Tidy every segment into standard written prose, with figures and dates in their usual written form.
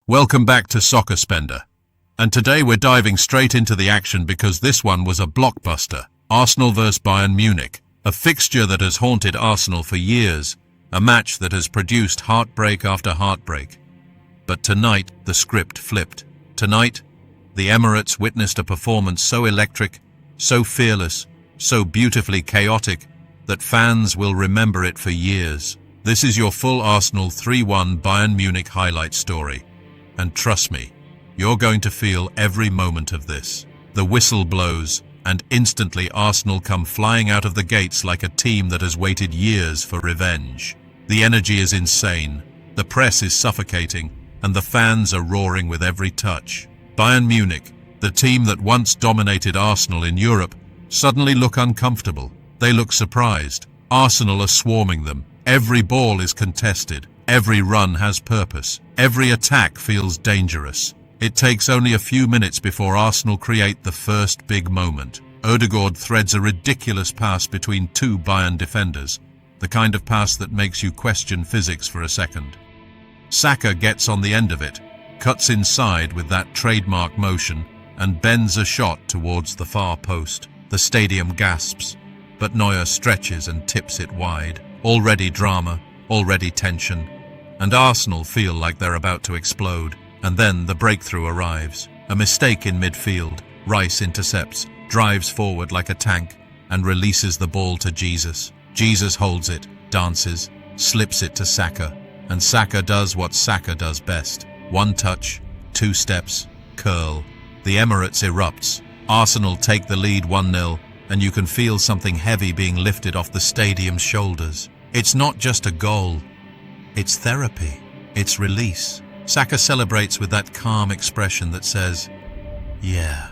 Welcome back to Soccer Spender. And today we're diving straight into the action because this one was a blockbuster. Arsenal vs Bayern Munich, a fixture that has haunted Arsenal for years, a match that has produced heartbreak after heartbreak. But tonight, the script flipped. Tonight, the Emirates witnessed a performance so electric, so fearless, so beautifully chaotic, that fans will remember it for years. This is your full Arsenal 3-1 Bayern Munich highlight story. And trust me, you're going to feel every moment of this. The whistle blows, and instantly Arsenal come flying out of the gates like a team that has waited years for revenge. The energy is insane, the press is suffocating, and the fans are roaring with every touch. Bayern Munich, the team that once dominated Arsenal in Europe, suddenly look uncomfortable. They look surprised. Arsenal are swarming them. Every ball is contested. Every run has purpose. Every attack feels dangerous. It takes only a few minutes before Arsenal create the first big moment. Odegaard threads a ridiculous pass between two Bayern defenders, the kind of pass that makes you question physics for a second. Saka gets on the end of it, cuts inside with that trademark motion, and bends a shot towards the far post. The stadium gasps, but Neuer stretches and tips it wide. Already drama, already tension, and Arsenal feel like they're about to explode. And then the breakthrough arrives. A mistake in midfield. Rice intercepts, drives forward like a tank, and releases the ball to Jesus. Jesus holds it, dances, slips it to Saka, and Saka does what Saka does best. One touch, two steps, curl. The Emirates erupts. Arsenal take the lead 1-0, and you can feel something heavy being lifted off the stadium's shoulders. It's not just a goal. It's therapy. It's release. Saka celebrates with that calm expression that says, "Yeah,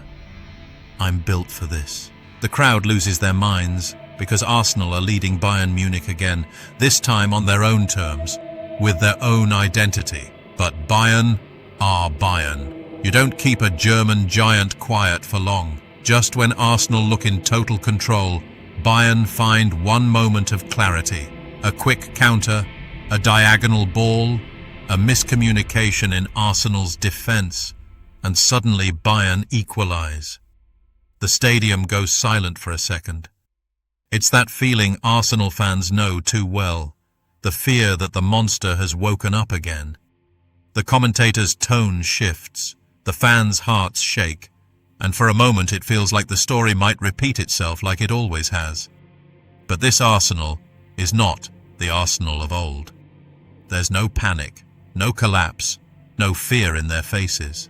I'm built for this." The crowd loses their minds because Arsenal are leading Bayern Munich again, this time on their own terms, with their own identity. But Bayern are Bayern. You don't keep a German giant quiet for long. Just when Arsenal look in total control, Bayern find one moment of clarity. A quick counter, a diagonal ball, a miscommunication in Arsenal's defense, and suddenly Bayern equalize. The stadium goes silent for a second. It's that feeling Arsenal fans know too well, the fear that the monster has woken up again. The commentator's tone shifts, the fans' hearts shake, and for a moment it feels like the story might repeat itself like it always has. But this Arsenal is not the Arsenal of old. There's no panic, no collapse, no fear in their faces.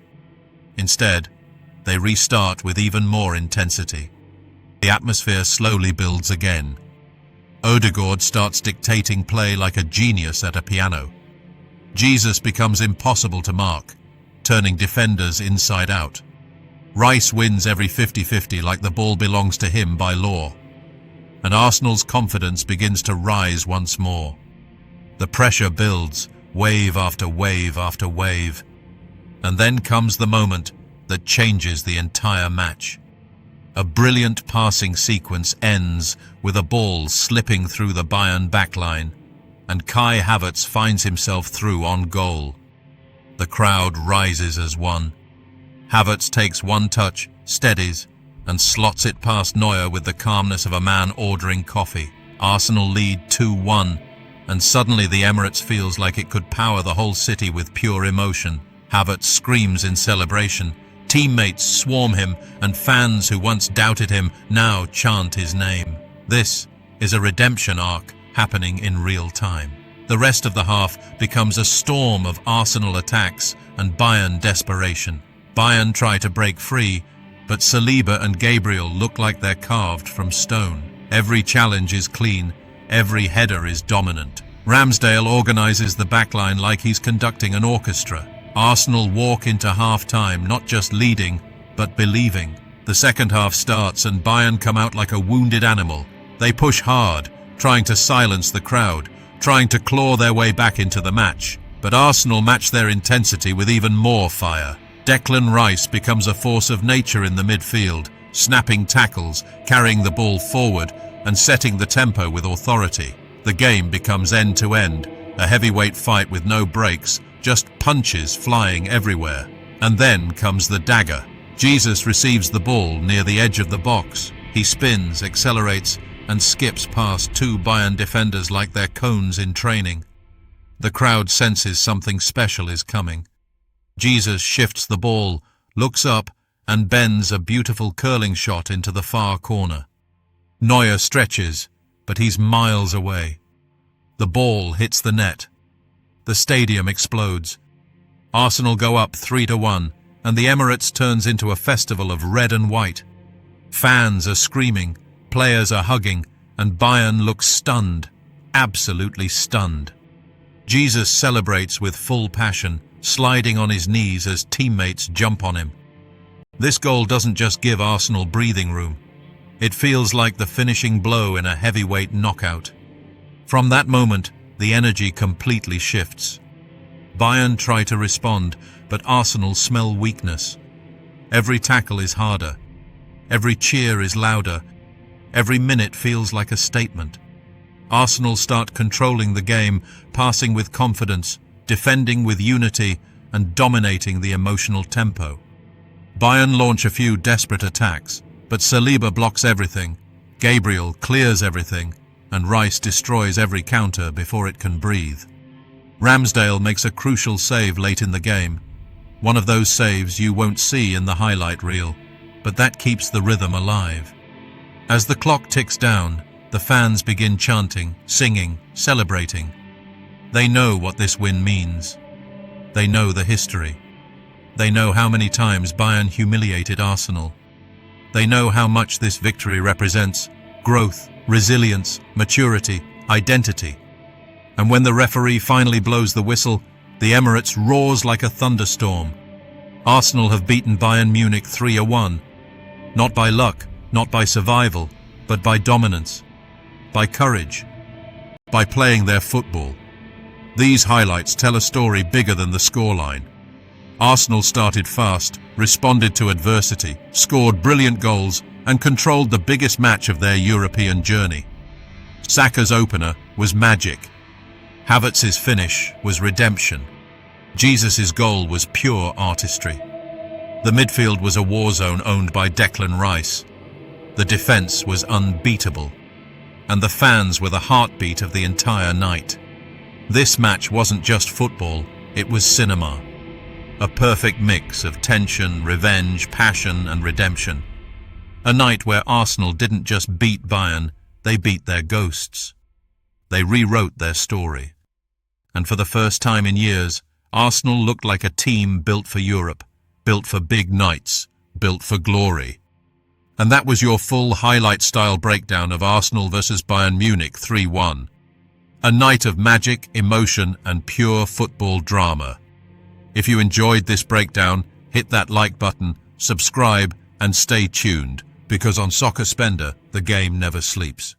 Instead, they restart with even more intensity. The atmosphere slowly builds again. Odegaard starts dictating play like a genius at a piano. Jesus becomes impossible to mark, turning defenders inside out. Rice wins every 50-50 like the ball belongs to him by law. And Arsenal's confidence begins to rise once more. The pressure builds, wave after wave after wave. And then comes the moment that changes the entire match. A brilliant passing sequence ends with a ball slipping through the Bayern backline, and Kai Havertz finds himself through on goal. The crowd rises as one. Havertz takes one touch, steadies, and slots it past Neuer with the calmness of a man ordering coffee. Arsenal lead 2-1, and suddenly the Emirates feels like it could power the whole city with pure emotion. Havertz screams in celebration. Teammates swarm him, and fans who once doubted him now chant his name. This is a redemption arc happening in real time. The rest of the half becomes a storm of Arsenal attacks and Bayern desperation. Bayern try to break free, but Saliba and Gabriel look like they're carved from stone. Every challenge is clean, every header is dominant. Ramsdale organizes the backline like he's conducting an orchestra. Arsenal walk into half-time not just leading, but believing. The second half starts and Bayern come out like a wounded animal. They push hard, trying to silence the crowd, trying to claw their way back into the match. But Arsenal match their intensity with even more fire. Declan Rice becomes a force of nature in the midfield, snapping tackles, carrying the ball forward, and setting the tempo with authority. The game becomes end-to-end, a heavyweight fight with no breaks, just punches flying everywhere. And then comes the dagger. Jesus receives the ball near the edge of the box. He spins, accelerates, and skips past two Bayern defenders like they're cones in training. The crowd senses something special is coming. Jesus shifts the ball, looks up, and bends a beautiful curling shot into the far corner. Neuer stretches, but he's miles away. The ball hits the net. The stadium explodes. Arsenal go up 3-1, and the Emirates turns into a festival of red and white. Fans are screaming, players are hugging, and Bayern looks stunned, absolutely stunned. Jesus celebrates with full passion, sliding on his knees as teammates jump on him. This goal doesn't just give Arsenal breathing room. It feels like the finishing blow in a heavyweight knockout. From that moment, the energy completely shifts. Bayern try to respond, but Arsenal smell weakness. Every tackle is harder. Every cheer is louder. Every minute feels like a statement. Arsenal start controlling the game, passing with confidence, defending with unity, and dominating the emotional tempo. Bayern launch a few desperate attacks, but Saliba blocks everything, Gabriel clears everything, and Rice destroys every counter before it can breathe. Ramsdale makes a crucial save late in the game. One of those saves you won't see in the highlight reel, but that keeps the rhythm alive. As the clock ticks down, the fans begin chanting, singing, celebrating. They know what this win means. They know the history. They know how many times Bayern humiliated Arsenal. They know how much this victory represents growth, resilience, maturity, identity. And when the referee finally blows the whistle, the Emirates roars like a thunderstorm. Arsenal have beaten Bayern Munich 3-1. Not by luck, not by survival, but by dominance, by courage, by playing their football. These highlights tell a story bigger than the scoreline. Arsenal started fast, responded to adversity, scored brilliant goals, and controlled the biggest match of their European journey. Saka's opener was magic. Havertz's finish was redemption. Jesus' goal was pure artistry. The midfield was a war zone owned by Declan Rice. The defense was unbeatable. And the fans were the heartbeat of the entire night. This match wasn't just football, it was cinema. A perfect mix of tension, revenge, passion, and redemption. A night where Arsenal didn't just beat Bayern, they beat their ghosts. They rewrote their story. And for the first time in years, Arsenal looked like a team built for Europe, built for big nights, built for glory. And that was your full highlight-style breakdown of Arsenal versus Bayern Munich 3-1. A night of magic, emotion, and pure football drama. If you enjoyed this breakdown, hit that like button, subscribe, and stay tuned, because on Soccer Spender, the game never sleeps.